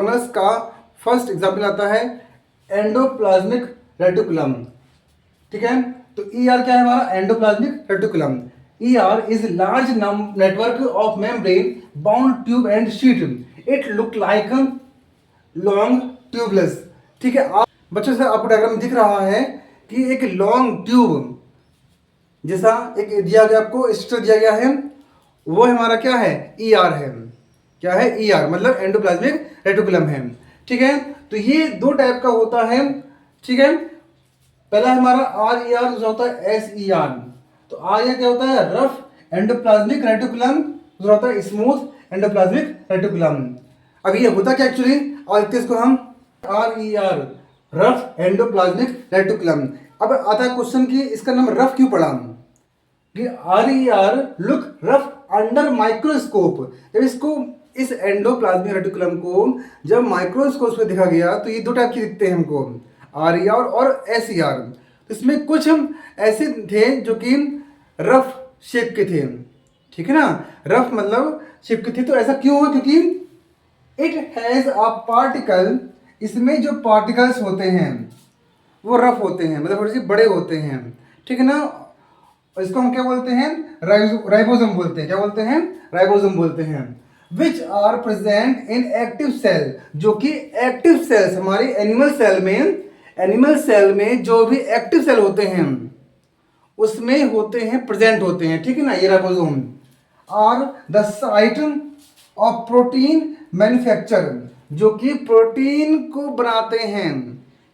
Organelles का first example आता है एंडोप्लाज्मिक रेटिकुलम। ठीक है, तो ER क्या है हमारा? Endoplasmic reticulum. ER is large network of membrane bound tube and sheet. It look like long tubeless. ठीक है, आप बच्चों से आपको डायग्राम में दिख रहा है कि एक लॉन्ग ट्यूब जैसा एक दिया गया, आपको स्ट्रक्चर दिया गया है, वो हमारा क्या है? ER है। क्या है? ER मतलब एंडोप्लाज्मिक रेटिकुलम है। ठीक है, तो ये दो टाइप का होता है। ठीक है, पहला हमारा RER, दूसरा होता है SER। तो RER क्या होता है? रफ एंडोप्लाज्मिक रेटिकुलम, दूसरा होता है स्मूथ एंडोप्लाज्मिक रेटिकुलम। अब ये होता क्या एक्चुअली, और देखते हैं इसको हम। RER rough endoplasmic reticulum. अब आता है क्वेश्चन कि इसका नाम रफ क्यों पड़ा? कि RER look rough under microscope. जब इसको, इस एंडोप्लाज्मिक रेटिकुलम को जब माइक्रोस्कोप पे देखा गया तो ये दो टाइप के दिखते हैं हमको, RER और SER। तो इसमें कुछ ऐसे थे जो कि रफ शेप के थे। ठीक है ना, रफ मतलब शेप के थे। तो ऐसा क्यों हुआ? क्योंकि इट हैज अ पार्टिकल, इसमें जो पार्टिकल्स होते हैं वो रफ होते हैं, मतलब थोड़े से बड़े होते हैं। ठीक है ना, और इसको हम क्या बोलते हैं? राइबोसोम बोलते हैं। क्या बोलते हैं? राइबोसोम बोलते हैं। Which are present in active cell, जो कि एक्टिव सेल्स हमारे एनिमल सेल में जो भी एक्टिव सेल होते हैं उसमें होते हैं, प्रेजेंट होते हैं। ठीक है ना, ये ribosome are the site of protein manufacture, जो कि प्रोटीन को बनाते हैं।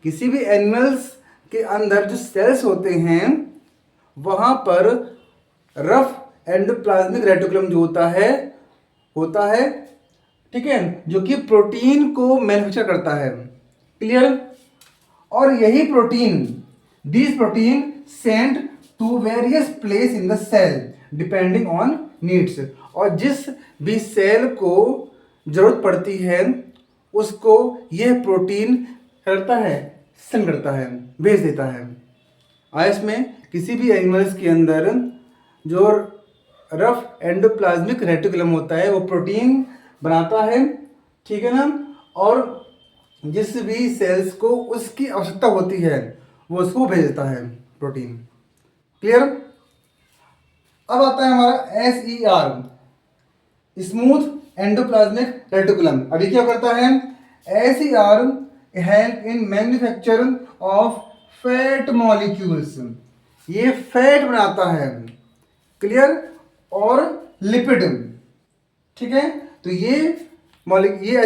किसी भी एनिमल्स के अंदर जो सेल्स होते हैं वहां पर रफ एंडोप्लाज्मिक रेटिकुलम जो होता है, ठीक है, जो कि प्रोटीन को मैन्युफैक्चर करता है। क्लियर? और यही protein, this protein send to various place in the cell depending on needs. और जिस भी सेल को जरूरत पड़ती है उसको यह प्रोटीन करता है, सेंड करता है, भेज देता है। आयस में किसी भी एनिमल्स के अंदर जो रफ एंडोप्लाज्मिक रेटिकुलम होता है वो प्रोटीन बनाता है। ठीक है ना, और जिस भी सेल्स को उसकी आवश्यकता होती है वो उसको भेज देता है प्रोटीन। क्लियर? अब आता है हमारा SER, स्मूथ एंडोप्लाज्मिक रेटिकुलम। अभी क्या करता है? SER help in manufacture of fat molecules, ये फैट बनाता है। क्लियर? और लिपिड। ठीक है, तो ये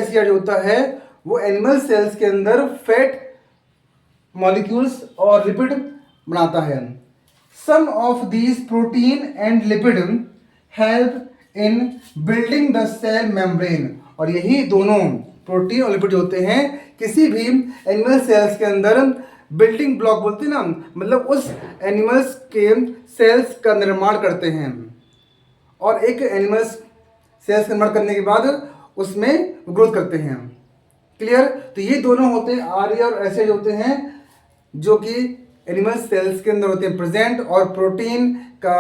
SER जो होता है वो एनिमल सेल्स के अंदर फैट मॉलिक्यूल्स और लिपिड बनाता है। Some of these protein and lipid help in building the cell membrane. और यही दोनों प्रोटीन और लिपिड होते हैं किसी भी एनिमल सेल्स के अंदर बिल्डिंग ब्लॉक बोलते हैं ना, मतलब उस एनिमल्स के सेल्स का निर्माण करते हैं। और एक एनिमल्स सेल्स का निर्माण करने के बाद उसमें ग्रोथ करते हैं। क्लियर? तो ये दोनों होते हैं RER और SER होते हैं जो कि एनिमल सेल्स के अंदर होते हैं प्रेजेंट, और प्रोटीन का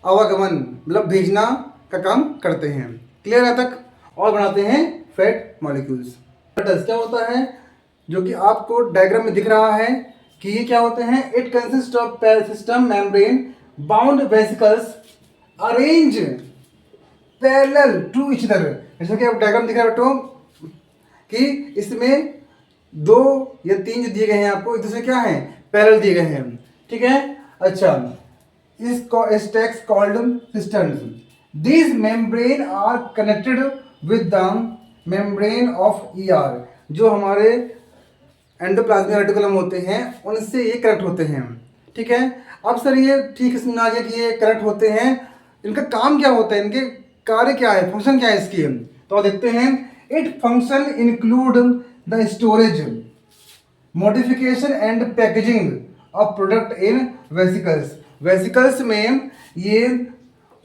आवागमन मतलब भेजना का काम करते हैं। क्लियर है तक? और बनाते हैं फैट मॉलिक्यूल्स। क्या होता है जो कि आपको डायग्राम में दिख रहा है कि ये क्या होते हैं? It consist of perisystem membrane bound vesicles arrange parallel to each other. जैसा कि आप डायग्राम दिख रहा है बेटो कि इसमें 2 या 3 जो दिए गए हैं आपको, एक दूसरे क्या है? पैरेलल दिए गए हैं। ठीक है, अच्छा, इसको stacks called systems. These membrane are connected with the membrane of ER। जो हमारे एंडोप्लाज्मिक रेटिकुलम होते हैं उनसे ये कनेक्ट होते हैं। ठीक है, अब सर ये ठीक समझ आ गया कि ये कनेक्ट होते हैं, इनका काम क्या होता है, इनके कार्य क्या है, फंक्शन क्या है इसकी? तो देखते हैं। It function include the storage, modification and packaging of product in vesicles. Vesicles में ये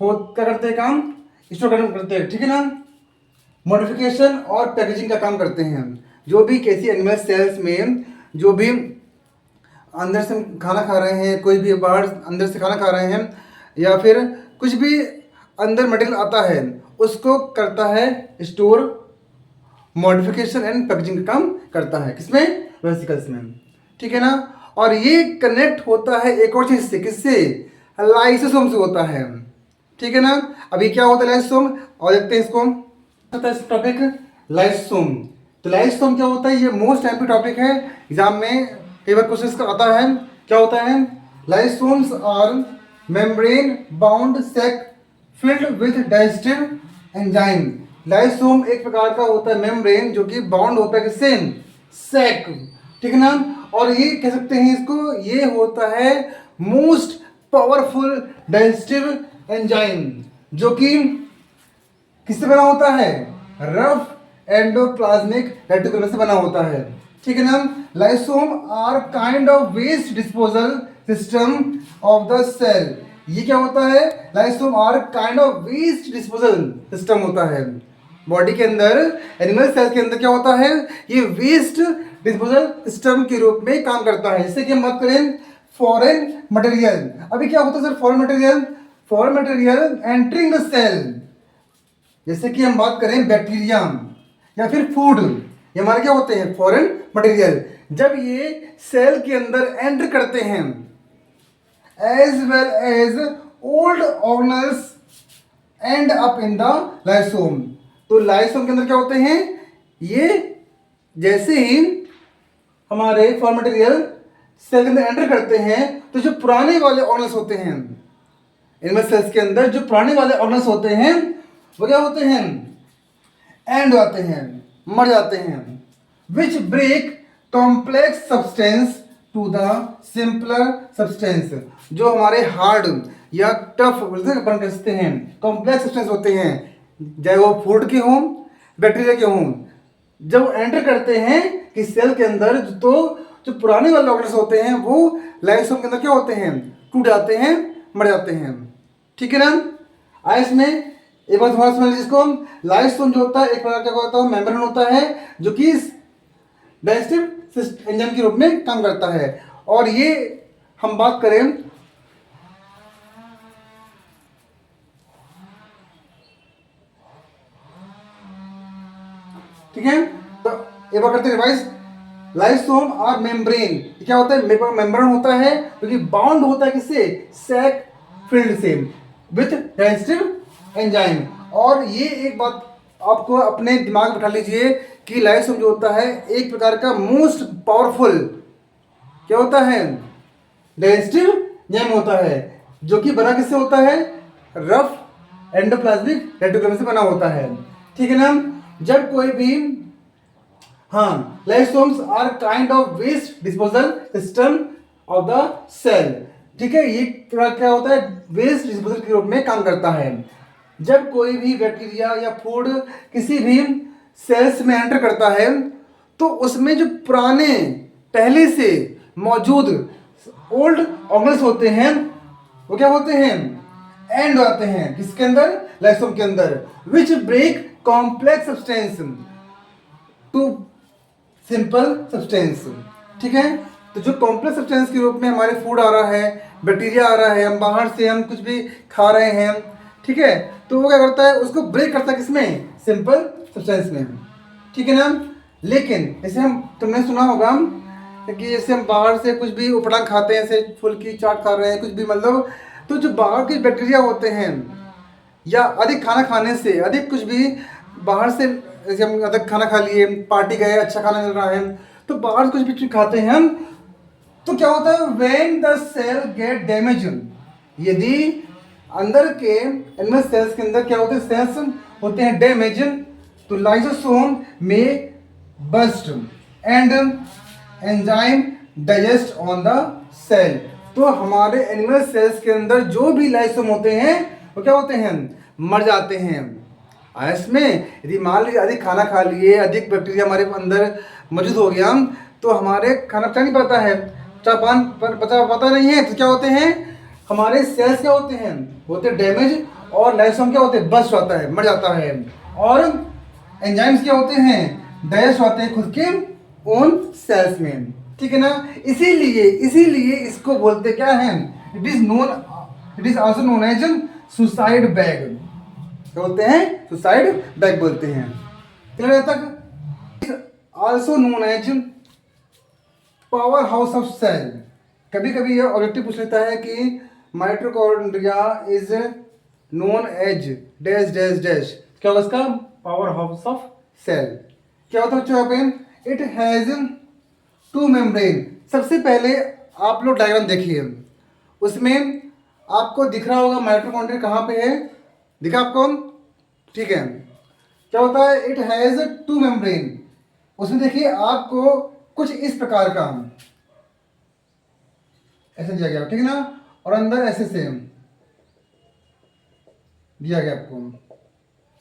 क्या करते हैं काम? स्टोर करते हैं। ठीक है ना, मॉडिफिकेशन और पैकेजिंग का काम करते हैं। जो भी किसी एनिमल सेल्स में जो भी अंदर से खाना खा रहे हैं, कोई भी बाहर अंदर से खाना खा रहे हैं, या फिर कुछ भी अंदर मटेरियल आता है उसको करता है स्टोर, मॉडिफिकेशन एंड पैकेजिंग का काम करता है, किसमें, वेसिकल्स में, ठीक है ना। और ये कनेक्ट होता है एक और चीज से, किससे, लाइसोसोम से होता है, ठीक है ना। अभी क्या होता है लाइसोसोम, और देखते हैं इसको, टॉपिक लाइसोसोम। तो लाइसोसोम क्या होता है, ये मोस्ट एमपी टॉपिक है, एग्जाम में कई बार क्वेश्चन आता है। क्या होता है, lysosomes are membrane bound sac filled with digestive enzyme. Lysosome एक प्रकार का होता है मेम्ब्रेन जो कि बाउंड होता है किससे, सैक, ठीक है ना। और ये कह सकते हैं इसको, ये होता है मोस्ट पावरफुल डाइजेस्टिव एंजाइम, जो कि किससे बना होता है, रफ एंडोप्लाज्मिक रेटिकुलम से बना होता है, ठीक है ना। Lysosome are kind of waste disposal system of the cell. ये क्या होता है, lysosome are kind of waste disposal system होता है बॉडी के अंदर, एनिमल सेल के अंदर क्या होता है, ये वेस्ट डिस्पोजल सिस्टम के रूप में काम करता है। जैसे कि हम बात करें फॉरेन मटेरियल, अभी क्या होता है sir, foreign material entering the cell, जैसे कि हम बात करें बैक्टीरिया या फिर फूड, ये हमारे क्या होते हैं, फॉरेन मटेरियल। जब ये सेल के अंदर एंटर करते हैं, as well as old organelles end up in the lysosome. तो लाइसोम के अंदर क्या होते हैं, ये जैसे ही हमारे फॉरेन मटेरियल सेल के अंदर एंटर करते हैं, तो जो पुराने वाले ऑर्गेनेल्स होते हैं, एनिमल सेल्स के अंदर जो पुराने वाले ऑर्गेनेल्स होते हैं, वो क्या होते हैं, एंड आते हैं, मर जाते हैं, which break complex substance to the simpler substance. जो हमारे हार्ड या टफ बन सकते हैं, कॉम्प्लेक्स सब्सटेंस होते हैं, चाहे वो फूड के हों, बैक्टीरिया के हों, जब एंटर करते हैं कि सेल के अंदर, तो जो पुराने वाले ऑर्गेनेल्स होते हैं वो लाइसोम के अंदर क्या होते हैं, टूट जाते हैं, मर जाते हैं, ठीक है ना। आइस में एक बार थोड़ा समझ लीजिए इसको, लाइसोम जो होता है एक प्रकार का होता है मेम्ब्रेन होता है, जो कि डाइजेस्टिव एंजाइम के रूप में काम करता है। और ये हम बात करें, ठीक है, तो एक बार करते हैं रिवाइज। लाइसोम और मेम्ब्रेन, क्या होता है, मेम्ब्रेन होता है क्योंकि बाउंड होता है किससे, सैक फील्ड से विथ डाइजेस्टिव एंजाइम। और ये एक बात आपको अपने दिमाग में बिठा लीजिए कि लाइसोम जो होता है एक प्रकार का मोस्ट पावरफुल क्या होता है, डाइजेस्टिव एंजाइम होता है, जो कि बना किससे होता है, रफ एंडोप्लाज्मिक रेटिकुलम से बना होता है, ठीक है ना। जब कोई भी, हाँ, lysosomes are kind of waste disposal system of the cell, ठीक है, ये क्या होता है, वेस्ट डिस्पोजल के रूप में काम करता है। जब कोई भी बैक्टीरिया या फूड किसी भी सेल्स में एंटर करता है, तो उसमें जो पुराने पहले से मौजूद ओल्ड ऑर्गेनेल्स होते हैं, वो क्या होते हैं, एंड आते हैं किसके अंदर, लाइसोम के अंदर, which break complex substance to simple substance, ठीक है। तो जो कॉम्प्लेक्स सब्सटेंस के रूप में हमारे फूड आ रहा है, बैक्टीरिया आ रहा है, हम बाहर से हम कुछ भी खा रहे हैं, ठीक है, तो वो क्या करता है, उसको ब्रेक करता है किसमें, सिंपल सब्सटेंस में, ठीक है ना। लेकिन जैसे हम, तुमने सुना होगा कि जैसे हम बाहर से कुछ भी उपड़ा खाते हैं, जैसे फुल्की चाट खा रहे हैं, कुछ भी मतलब, तो जो बाहर के बैक्टीरिया होते हैं या अधिक खाना खाने से, अधिक कुछ भी बाहर से, जैसे हम अधिक खाना खा लिए, पार्टी गए, अच्छा खाना मिल रहा है, तो बाहर कुछ भी चीज खाते हैं हम, तो क्या होता है, when the cell get damage, यदि अंदर के एनिमल सेल्स के अंदर क्या होते हैं, सेल्स होते हैं डैमेज, तो लाइसोसोम में burst and enzyme digest on the cell. तो हमारे एनिमल सेल्स के अंदर जो भी लाइसोम होते हैं वो क्या होते हैं, मर जाते हैं। इसमें यदि मान लीजिए अधिक खाना खा लिए, अधिक बैक्टीरिया हमारे अंदर मौजूद हो गया, तो हमारे खाना पचा नहीं पाता है, पचा पाता नहीं है, तो क्या होते हैं, हमारे सेल्स क्या होते हैं, होते डैमेज, और लाइसोम क्या होते हैं, बस्ट होता है, मर जाता है, और एंजाइम्स क्या होते हैं, डाइजेस्ट होते हैं खुद के ओन सेल्स में, ठीक है ना। इसीलिए इसको बोलते क्या है, it is also known as suicide bag, क्या बोलते हैं, सुसाइड बैग बोलते हैं। क्लियर है तक? Also known as powerhouse of cell. कभी कभी ये ऑब्जेक्टिव पूछ लेता है कि mitochondria is known as dash dash dash, क्या होगा इसका? Powerhouse of cell. क्या होता है बच्चों यहाँ पे? It has two membrane. सबसे पहले आप लोग डायग्राम देखिए, उसमें आपको दिख रहा होगा माइटोकॉन्ड्रिया कहाँ पे है, दिखा आपको? ठीक है। क्या होता है? It has two membrane. उसमें देखिए आपको कुछ इस प्रकार का ऐसे दिया गया, ठीक है ना, और अंदर ऐसे सेम दिया गया आपको,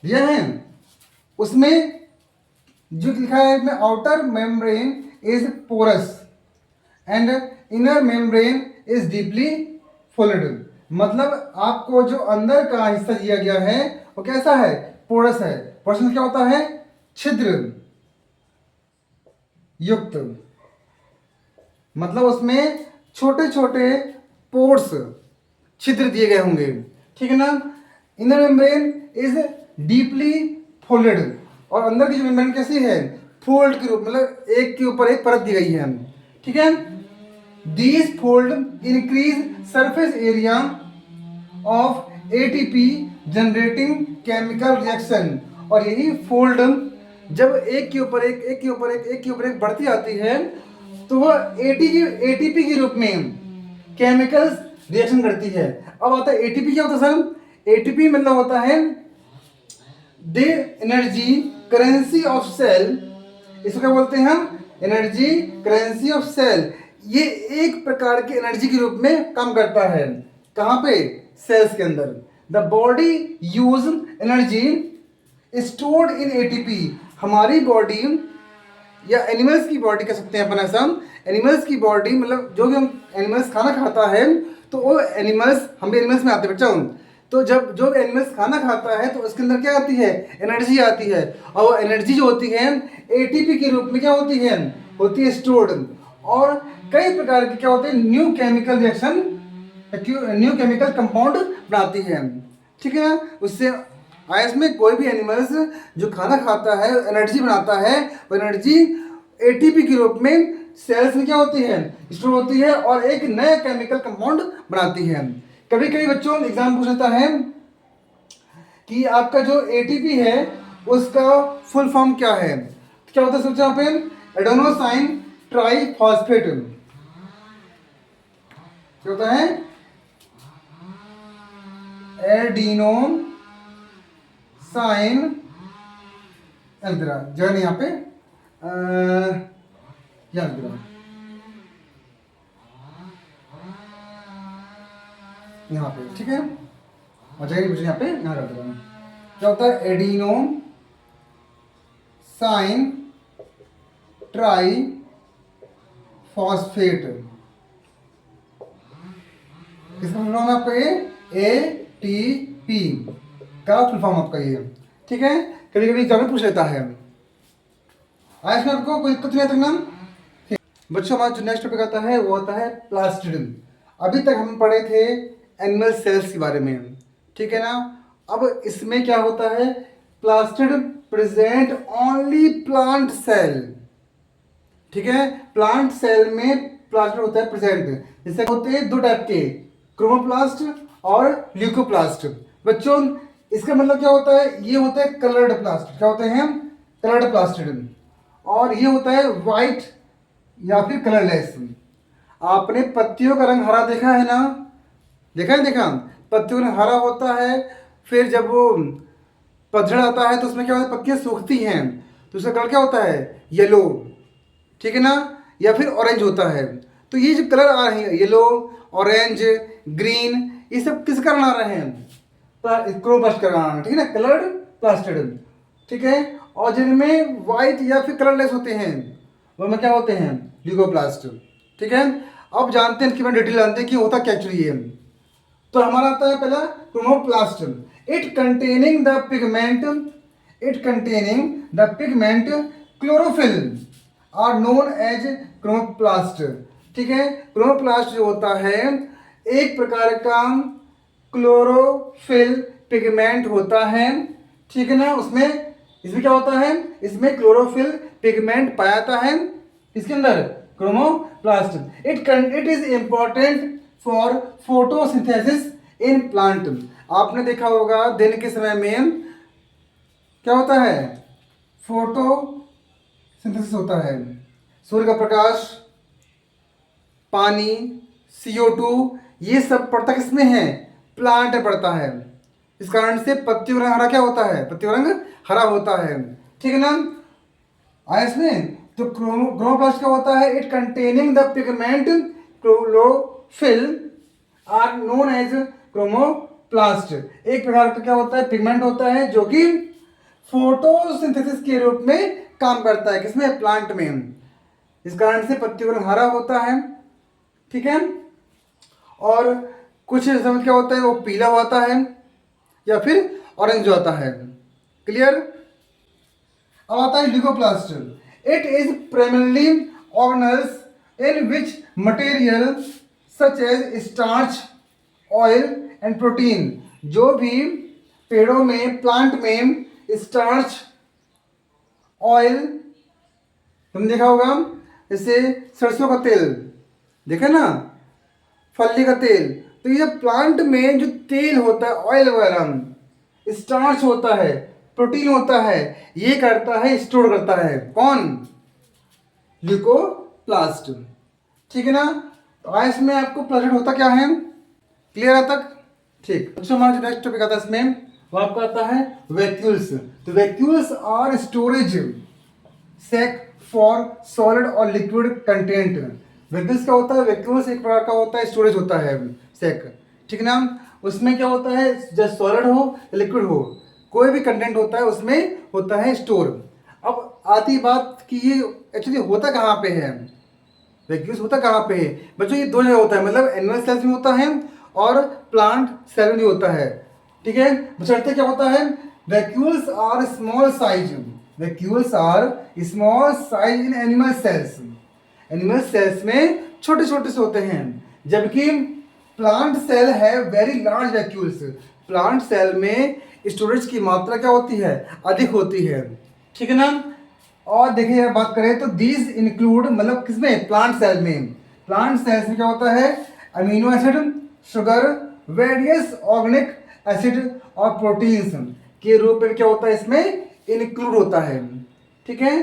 दिया है। उसमें जो लिखा है इसमें outer membrane is porous and inner membrane is deeply folded. मतलब आपको जो अंदर का हिस्सा दिया गया है वो कैसा है? पोरस है। पोरस क्या होता है? छिद्र युक्त, मतलब उसमें छोटे छोटे पोर्स, छिद्र दिए गए होंगे, ठीक है ना। Inner membrane is deeply folded, और अंदर की जो मेम्ब्रेन कैसी है? फोल्ड के रूप, मतलब एक के ऊपर एक परत दी गई है, ठीक है। These fold increase surface area of ATP generating chemical reaction. और यही फोल्ड जब एक के ऊपर एक, एक के ऊपर एक, एक के ऊपर एक बढ़ती आती है तो वह एटीपी के रूप में केमिकल्स रिएक्शन करती है। अब आता है एटीपी। क्या होता है सर? एटीपी मतलब होता है the energy currency of cell. इसको क्या बोलते हैं हम? Energy currency of cell. ये एक प्रकार के एनर्जी के रूप में काम करता है। कहाँ पे? सेल्स के अंदर। The body use energy stored in ATP. हमारी बॉडी या एनिमल्स की बॉडी कह सकते हैं अपन ऐसा, एनिमल्स की बॉडी मतलब जो भी हम एनिमल्स खाना खाता है तो वो एनिमल्स, हम भी एनिमल्स में आते हैं बच्चों, तो जब जो एनिमल्स खाना खाता है तो उसके अंदर क्या आती है? एनर्जी आती है, और वो एनर्जी जो होती है एटीपी के रूप में क्या होती है? होती है स्टोर्ड। और कई प्रकार के क्या होते हैं? New chemical reaction, new chemical compound बनाती है, ठीक है। उससे आयस में कोई भी एनिमल्स जो खाना खाता है एनर्जी बनाता है, वो एनर्जी एटीपी के रूप में सेल्स में क्या होती है? स्टोर होती है, और एक नया केमिकल कंपाउंड बनाती है। कभी कभी बच्चों एग्जाम पूछ लेता है कि आपका जो एटीपी है उसका फुल फॉर्म क्या है? क्या होता है सोचा पे? Adenosine triphosphate. क्या होता है? एडिनो साइन, जगह यहाँ पे यहाँ पे, ठीक है, और जगह नहीं यहाँ पे, यहाँ कर दे। क्या होता है? Adenosine triphosphate. किसका फुल फॉर्म है आपका? ये एटीपी का फुल फॉर्म आपका ये, ठीक है। कभी कभी एग्जाम में पूछ लेता है। आज में आपको कोई दिक्कत नहीं आता नाम। बच्चों हमारा जो नेक्स्ट टॉपिक आता है वो होता है प्लास्टिड। अभी तक हम पढ़े थे एनिमल सेल्स के बारे में, ठीक है ना। अब इसमें क्या होता है? Plastid present only plant cell, ठीक है। प्लांट सेल में प्लास्टिड होता है प्रेजेंट। जैसे होते हैं दो टाइप के, क्रोमोप्लास्ट और ल्यूकोप्लास्ट। बच्चों इसका मतलब क्या होता है? ये होता है कलर्ड प्लास्ट। क्या होते हैं? Coloured plastid. और ये होता है वाइट या फिर कलरलेस। आपने पत्तियों का रंग हरा देखा है ना? देखा है? देखा, पत्तियों का रंग हरा होता है, फिर जब वो पतझड़ आता है तो उसमें क्या होता है? पत्तियां सूखती हैं तो उसका कलर क्या होता है? येलो, ठीक है ना, या फिर ऑरेंज होता है। तो ये जो कलर आ रहे हैं येलो, ऑरेंज, ग्रीन, ये सब किस कारण आ रहे हैं? क्रोमोप्लास्ट का कारण, ठीक है ना, कलर्ड प्लास्टिड, ठीक है। और जिनमें वाइट या फिर कलरलेस होते हैं वो में क्या होते हैं? ल्यूकोप्लास्ट, ठीक है। अब जानते हैं कि मैं डिटेल जानते हैं कि होता क्या एक्चुअली है। तो हमारा आता है पहला chromoplast. It containing the pigment chlorophyll are known as chromoplast, ठीक है। क्रोमोप्लास्ट जो होता है एक प्रकार का क्लोरोफिल पिगमेंट होता है, ठीक है ना। उसमें इसमें क्या होता है, इसमें क्लोरोफिल पिगमेंट पाया जाता है, इसके अंदर chromoplast. It is important for photosynthesis in plant. आपने देखा होगा दिन के समय में क्या होता है, फोटोसिंथेसिस होता है, सूर्य का प्रकाश, पानी, CO2, ये सब पड़ता किसमें है, प्लांट में पड़ता है। इस कारण से पत्तियों का रंग हरा क्या होता है, पत्तियों का रंग हरा होता है, ठीक है ना। आया इसमें, तो क्रोमोप्लास्ट क्या होता है, it containing the pigment chlorophyll are known as chromoplast. एक प्रकार का क्या होता है, पिगमेंट होता है जो कि फोटोसिंथेसिस के रूप में काम करता है, किसमें, प्लांट में। इस कारण से पत्तियों का रंग हरा होता है, ठीक है। और कुछ समय क्या होता है, वो पीला होता है या फिर ऑरेंज होता है, क्लियर। अब आता है leucoplast. It is primarily organelles in which material such as starch, oil and protein. जो भी पेड़ों में, प्लांट में स्टार्च, ऑयल, तुम देखा होगा, जैसे सरसों का तेल देखा ना, फल्ली का तेल, तो ये प्लांट में जो तेल होता है, ऑयल वगैरह, स्टार्च होता है, प्रोटीन होता है, ये करता है, स्टोर करता है, कौन, ल्यूकोप्लास्ट, ठीक है ना। तो आज इसमें आपको प्लाज्मा होता क्या है, क्लियर है तक, ठीक। अच्छा, हमारा जो नेक्स्ट टॉपिक आता है इसमें, वो आपका आता है वैक्यूल्स। तो vacuoles are storage sac for solid और लिक्विड कंटेंट। वैक्यूल्स क्या होता है, वैक्यूल्स एक प्रकार का होता है, स्टोरेज होता है सैक, ठीक है ना। उसमें क्या होता है, जब सॉलिड हो या लिक्विड हो, कोई भी कंटेंट होता है उसमें होता है स्टोर। अब आती बात कि ये एक्चुअली होता कहाँ पे है, वैक्यूल्स होता कहाँ पे है बच्चों, ये दो जगह होता है, मतलब एनिमल सेल्स में होता है और प्लांट सेल में होता है, ठीक है। बशर्ते क्या होता है, vacuoles are small size, vacuoles are small size in animal cells. Animal cells में छोटे छोटे से होते हैं, जबकि प्लांट सेल है very large vacuoles. Plant cell में स्टोरेज की मात्रा क्या होती है, अधिक होती है, ठीक है ना। और देखिए बात करें तो दीज इंक्लूड, मतलब किसमें, प्लांट सेल में। प्लांट सेल्स में क्या होता है, amino acid, sugar, various organic acid और प्रोटीन्स के रूप में क्या होता है, इसमें इंक्लूड होता है, ठीक है।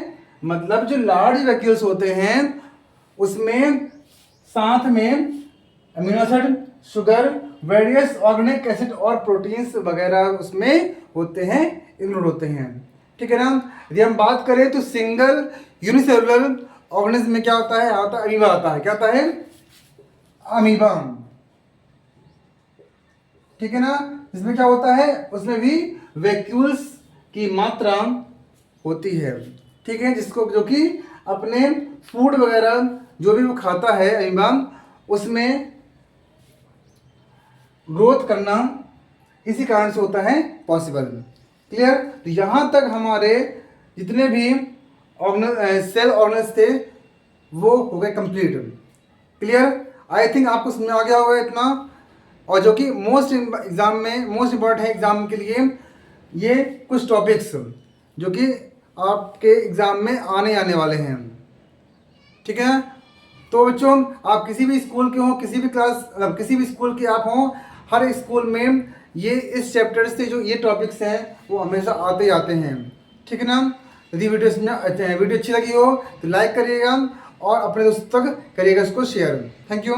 मतलब जो लार्ज वैक्यूल्स होते हैं उसमें साथ में amino acid, sugar, various organic acid और प्रोटीन्स वगैरह उसमें होते हैं, इंक्लूड होते हैं, ठीक है ना। यदि हम बात करें तो सिंगल यूनिसेलुलर ऑर्गेनिज्म में क्या होता है, आता है अमीबा, आता है, क्या आता है, अमीबा, ठीक है ना। इसमें क्या होता है, उसमें भी वैक्यूल्स की मात्रा होती है, ठीक है, जिसको जो कि अपने फूड वगैरह जो भी वो खाता है अमीबा, उसमें ग्रोथ करना इसी कारण से होता है पॉसिबल, क्लियर। तो यहाँ तक हमारे जितने भी सेल ऑर्गेनल्स थे वो हो गए कंप्लीट, क्लियर। आई थिंक आपको समझ आ गया होगा इतना। और जो कि मोस्ट एग्जाम में मोस्ट इम्पॉर्टेंट है एग्जाम के लिए, ये कुछ टॉपिक्स जो कि आपके एग्जाम में आने वाले हैं, ठीक है। तो बच्चों, आप किसी भी स्कूल के हों, किसी भी क्लास, किसी भी स्कूल के आप हों, हर स्कूल में ये इस चैप्टर से जो ये टॉपिक्स हैं वो हमेशा आते ही आते हैं, ठीक है ना। यदि वीडियो अच्छी लगी हो तो लाइक करिएगा और अपने दोस्तों तक करिएगा इसको शेयर। Thank you.